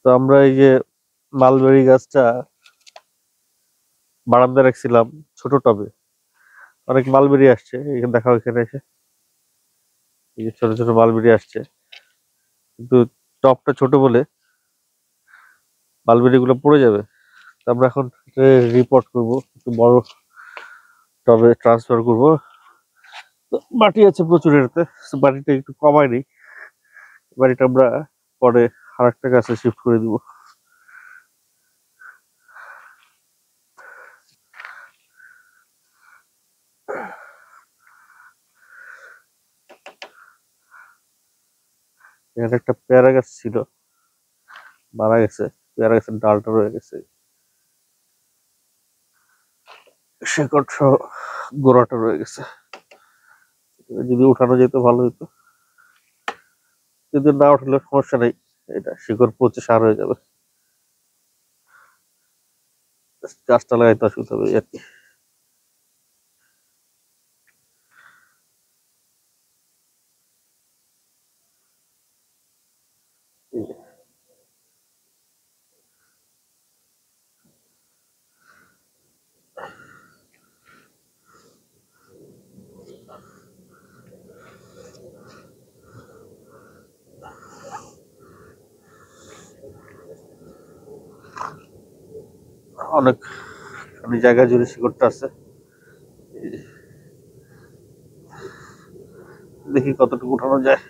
তো আমরা এই যে মালবেরি গাছটা বারান্দায় রাখছিলাম ছোট টবে, অনেক মালবেরি আসছে। এখানে দেখাও, এখানে এসে এই যে ছোট ছোট মালবেরি আসছে, কিন্তু টবটা ছোট বলে মালবেরি গুলো পড়ে যাবে। তো আমরা এখন রিপোর্ট করব, একটু বড় টবে ট্রান্সফার করব। তো মাটি আছে প্রচুর এটাতে, তো মাটিটা একটু কমায় নি। বাড়িটা আমরা পরে আর একটা গাছে শিফট করে দিব। এখানে একটা পেয়ারা গাছ ছিল, মারা গেছে। পেয়ারা গাছের ডালটা রয়ে গেছে, শেকড় সহ গোড়াটা রয়ে গেছে। যদি উঠানো যেত ভালো হতো, যদি না উঠলে সমস্যা নেই, এটা শিকড় পচে সার হয়ে যাবে। গাছটা লাগাইতে অসুবিধা হবে আর কি। অনেক জায়গা জুড়ে শিকড়টা আছে। দেখি কতটুকু উঠানো যায়।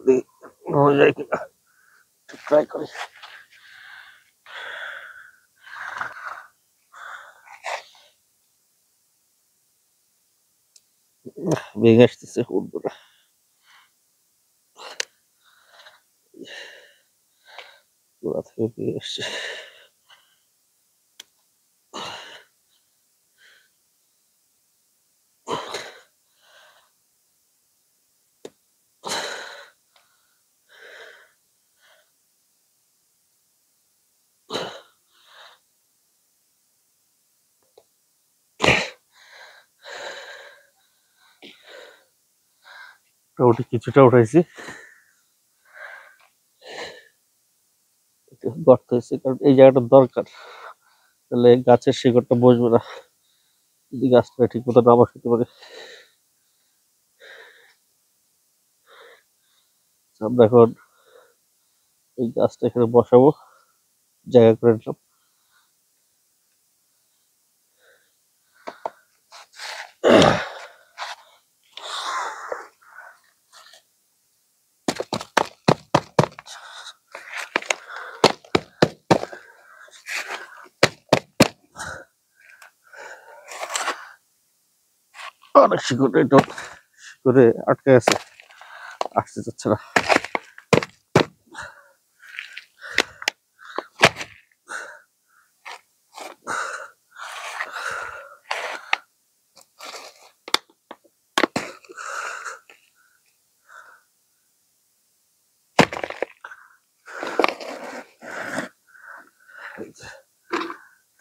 দেখি উঠানো যায় কিনা, ট্রাই করি। ভেঙে আসতেছে, উঠবো না। গোড়া থেকে ভেঙে আসছে। মোটামুটি কিছুটা উঠাইছি। গর্ত হয়েছে, কারণ এই জায়গাটা দরকার, তাহলে গাছের শিকড়টা বসবে না, যদি গাছটা ঠিক মতো না বসাতে পারে। আমরা এখন এই গাছটা এখানে বসাবো, জায়গা করে নিলাম। অনেক শিকড়, এটা শিকড়ে আটকে আছে, আসতে চাচ্ছে না।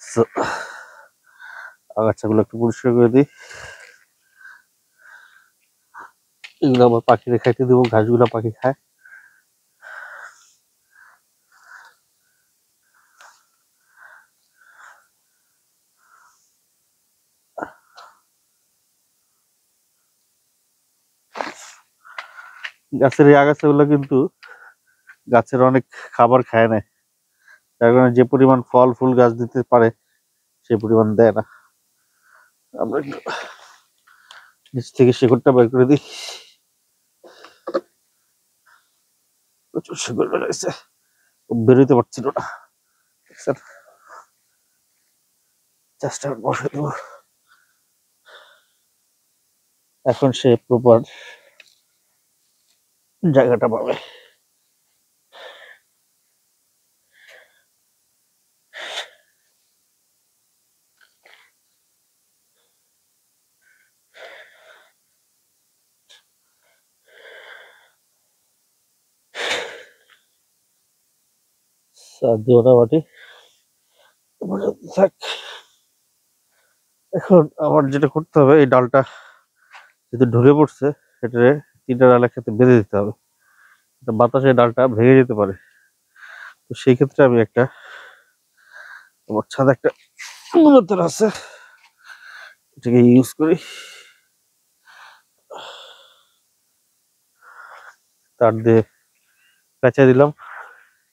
So, আগাছাগুলো একটু পরিষ্কার করে দিই। এগুলো আবার পাখিরে খাইতে দেবো, ঘাসগুলো পাখি খায়। গাছের এই আগাছাগুলো কিন্তু গাছের অনেক খাবার খায় না, তার কারণে যে পরিমাণ ফল ফুল গাছ দিতে পারে সে পরিমাণ দেয় না। আমরা একটু নিচ থেকে শিকড়টা বের করে দিই। প্রচুর শিকড় বেরোচ্ছে, বেরোতে পারছিল না। চেষ্টা বসে দেবো, এখন সে প্রপার জায়গাটা পাবে। আর দিও না মাটি, থাক। এখন আমার যেটা করতে হবে, এই ডালটা যেহেতু ঢুকে পড়ছে, সেটারে 3টা ডাল একসাথে বেঁধে দিতে হবে। বাতাসে ডালটা ভেঙে যেতে পারে। তো সেই ক্ষেত্রে আমি একটা, আমার ছাদে একটা মূলতর আছে, এটাকে ইউজ করি। তার দিয়ে পেঁচা দিলাম,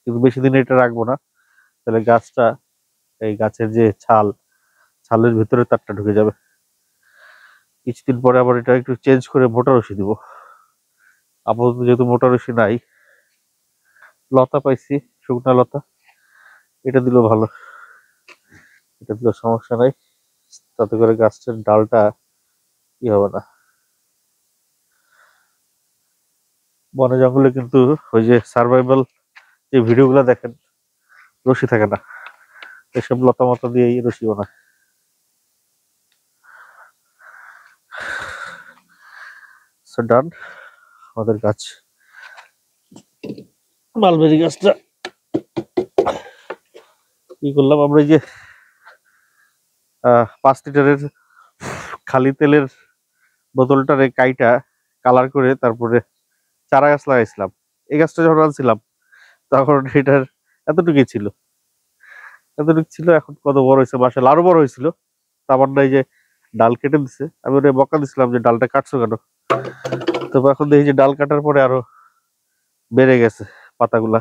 কিন্তু বেশি দিন এটা রাখবো না, তাহলে গাছটা, এই গাছের যে ছালের ভিতরে তারটা ঢুকে যাবে। কিছুদিন পরে আবার এটা একটু চেঞ্জ করে মোটা রশি দিব। আপাতত যেহেতু মোটা রশি নাই, লতা পাইছি, শুকনা লতা, এটা দিলেও ভালো, এটা দিলেও সমস্যা নাই, তাতে করে গাছটার ডালটা কি হবে না। বনে জঙ্গলে কিন্তু ওই যে সার্ভাইভাল যে ভিডিওগুলো দেখেন, রশি থাকে না, এসব লতা মতা দিয়েই রশি বানায়। ডান আমাদের গাছ, মালবেরি গাছটা কি করলাম আমরা, এই যে 5 লিটারের খালি তেলের বোতলটারে কাইটা কালার করে তারপরে চারা গাছ লাগাইছিলাম। এই গাছটা যখন আনছিলাম তখন এটার এতটুকুই ছিল, এতটুকু ছিল, এখন কত বড় হয়েছে, মাশাআল্লাহ আরো বড় হয়েছিল। তারপর না এই যে ডাল কেটে দিছে, আমি ওটা বকা দিছিলাম যে ডালটা কাটছো কেন, তবে এখন দেখি যে ডাল কাটার পরে আরো বেড়ে গেছে পাতাগুলা,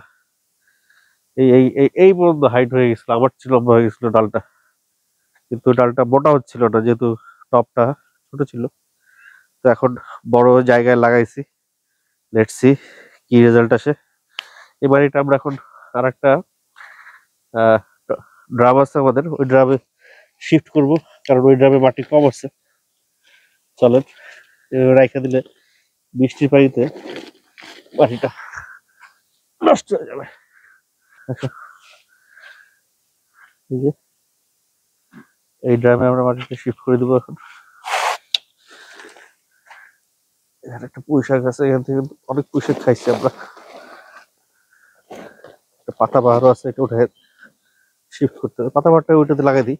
এই এই এই এই পর্যন্ত হাইট হয়ে গেছিল, আমার চেয়ে লম্বা হয়ে গেছিল ডালটা। কিন্তু ডালটা মোটা হচ্ছিল না, যেহেতু টপটা ছোট ছিল। তো এখন বড় জায়গায় লাগাইছি, লেটস সি কি রেজাল্ট আসে। এবার এটা আমরা এখন আর একটা ড্রাম আছে আমাদের, ওই ড্রামে শিফট করব, কারণ ওই ড্রামে মাটি কম আছে। চলেন রাইখা দিলে বৃষ্টির পানিতে মাটিটা নষ্ট হয়ে যাবে। আচ্ছা, এই যে এই ড্রামে আমরা মাটিটা শিফট করে দেবো এখন। এখানে একটা পুঁই শাক আছে, এখান থেকে অনেক পুঁই শাক খাইছি আমরা, একটা পাতা বাহারও আছে, এটা উঠে শিফট করতে হবে, পাতা বাহারটা ওইটাতে লাগাই দিই।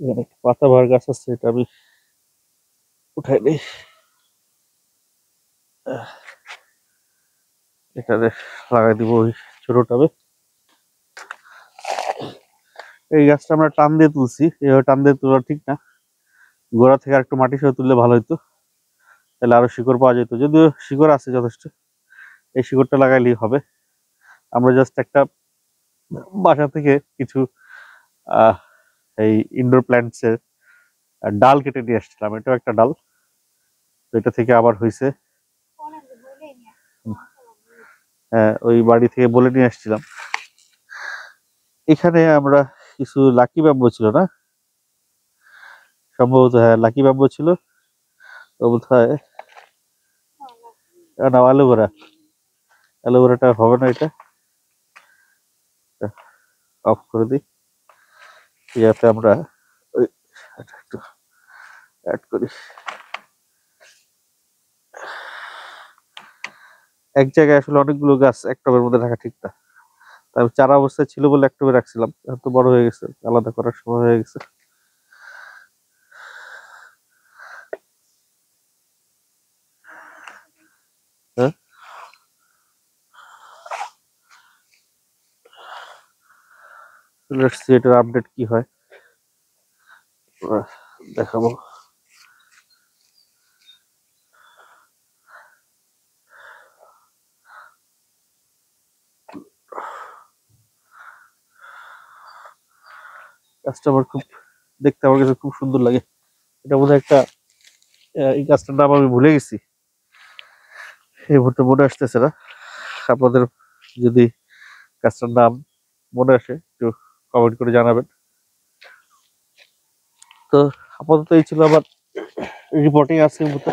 এখানে একটা পাতা বাহার গাছ আছে, এটা আমি উঠাই দিই, এটাতে লাগাই দিব ওই ছোট টবে। এই গাছটা আমরা টান দিয়ে তুলছি, এইভাবে টান দিয়ে তোলা ঠিক না, গোড়া থেকে একটু মাটি সহ তুললে ভালো হতো, তাহলে আরো শিকড় পাওয়া যেত, যদিও শিকড় আছে যথেষ্ট, এই শিকড়টা লাগাইলেই হবে। আমরা জাস্ট একটা বাসা থেকে কিছু আহ এই ইনডোর প্ল্যান্টস এর ডাল কেটে নিয়ে আসছিলাম, এটাও একটা ডাল, তো এটা থেকে আবার হয়েছে। হ্যাঁ, ওই বাড়ি থেকে বলে নিয়ে আসছিলাম। এখানে আমরা কিছু লাকি ব্যাম্বো ছিল না, সম্ভবত, হ্যাঁ লাকি ব্যাম্বো ছিল, তো বোধহয় না অ্যালোভেরা, অ্যালোভেরাটা হবে না, এটা অফ করে দিই, যাতে আমরা ওই এটা একটু অ্যাড করি। এক জায়গায় আসলে অনেকগুলো গাছ এক টবের মধ্যে রাখা ঠিক না, তার চারা অবস্থায় ছিল বলে এক টবে রাখছিলাম, এখন তো বড় হয়ে গেছে, আলাদা করার সময় হয়ে গেছে। হ্যাঁ, লেটস সি এটার আপডেট কি হয়, দেখাবো। গাছটা আমার খুব দেখতে, আমার কাছে খুব সুন্দর লাগে। এটা বোধহয় একটা, এই গাছটার নাম আমি ভুলে গেছি, এই মুহূর্তে মনে আসতেছে না। আপনাদের যদি গাছটার নাম মনে আসে একটু কমেন্ট করে জানাবেন। তো আপাতত এই ছিল আমার রিপোর্টিং আজকের মতো।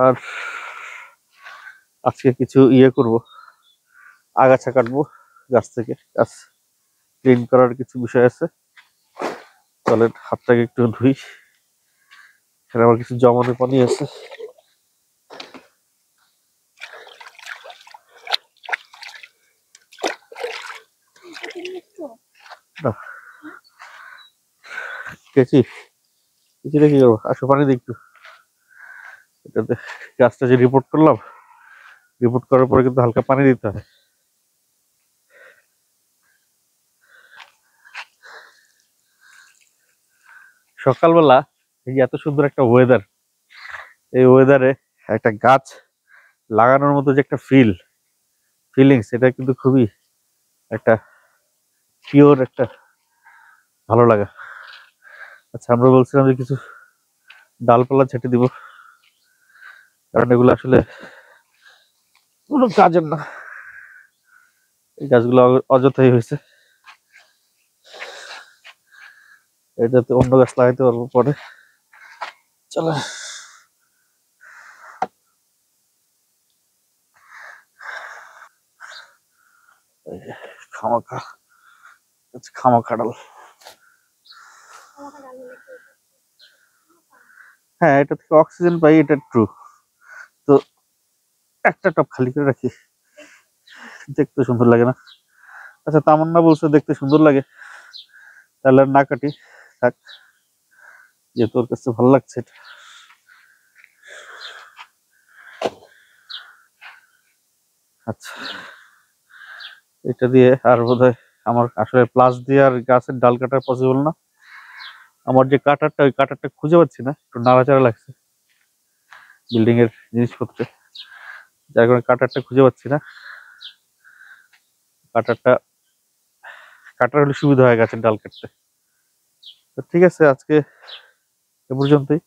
আর আজকে কিছু ইয়ে করব, আগাছা কাটবো গাছ থেকে, গাছ ক্লিন করার কিছু বিষয় আছে। চলেন হাতটাকে একটু ধুই, এখানে আমার কিছু জমানো পানি আছে, কেচি কেচিটা কি করবো, আসো পানি দিই একটু এটাতে। গাছটা যে রিপোর্ট করলাম, রিপোর্ট করার পরে কিন্তু হালকা পানি দিতে হয়। সকালবেলা এই যে এত সুন্দর একটা ওয়েদার, এই ওয়েদারে একটা গাছ লাগানোর মতো যে একটা ফিলিংস, এটা কিন্তু খুবই একটা পিওর একটা ভালো লাগা। আচ্ছা, আমরা বলছিলাম যে কিছু ডালপালা ছেটে দিব, কারণ এগুলো আসলে কোনো কাজের না, এই গাছগুলো অযথাই হয়েছে। এটাতে অন্য গাছ লাগাইতে পারবো পরে। চলো, এই যে খামাখা, খামাখা ডাল। হ্যাঁ, এটা থেকে অক্সিজেন পাই, এটা ট্রু। তো একটা টব খালি করে রাখি, দেখতে সুন্দর লাগে না? আচ্ছা, তামান্না বলছে দেখতে সুন্দর লাগে, তাহলে আর না কাটি, থাক, যে তোর কাছে ভালো লাগছে এটা। আচ্ছা, এটা দিয়ে আর বোধহয় আমার আসলে প্লাস দিয়ে আর গাছের ডাল কাটা পসিবল না। আমার যে কাটারটা, ওই কাটারটা খুঁজে পাচ্ছি না, একটু নাড়াচাড়া লাগছে বিল্ডিং এর জিনিসপত্রে, যার কারণে কাটারটা খুঁজে পাচ্ছি না। কাটারটা কাটার হলে সুবিধা হয় গাছের ডাল কাটতে। তো ঠিক আছে, আজকে এ পর্যন্তই,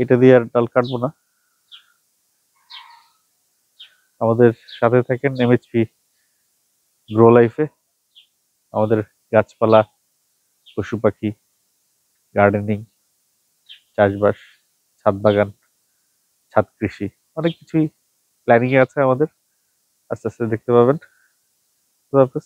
এটা দিয়ে আর ডাল কাটবো না। আমাদের সাথে থাকেন এমএইচপি গ্রো লাইফে, আমাদের গাছপালা, পশু পাখি, গার্ডেনিং, চাষবাস, ছাদ বাগান, ছাদ কৃষি, অনেক কিছুই প্ল্যানিং এ আছে আমাদের, আস্তে আস্তে দেখতে পাবেন। খুদা হাফেজ।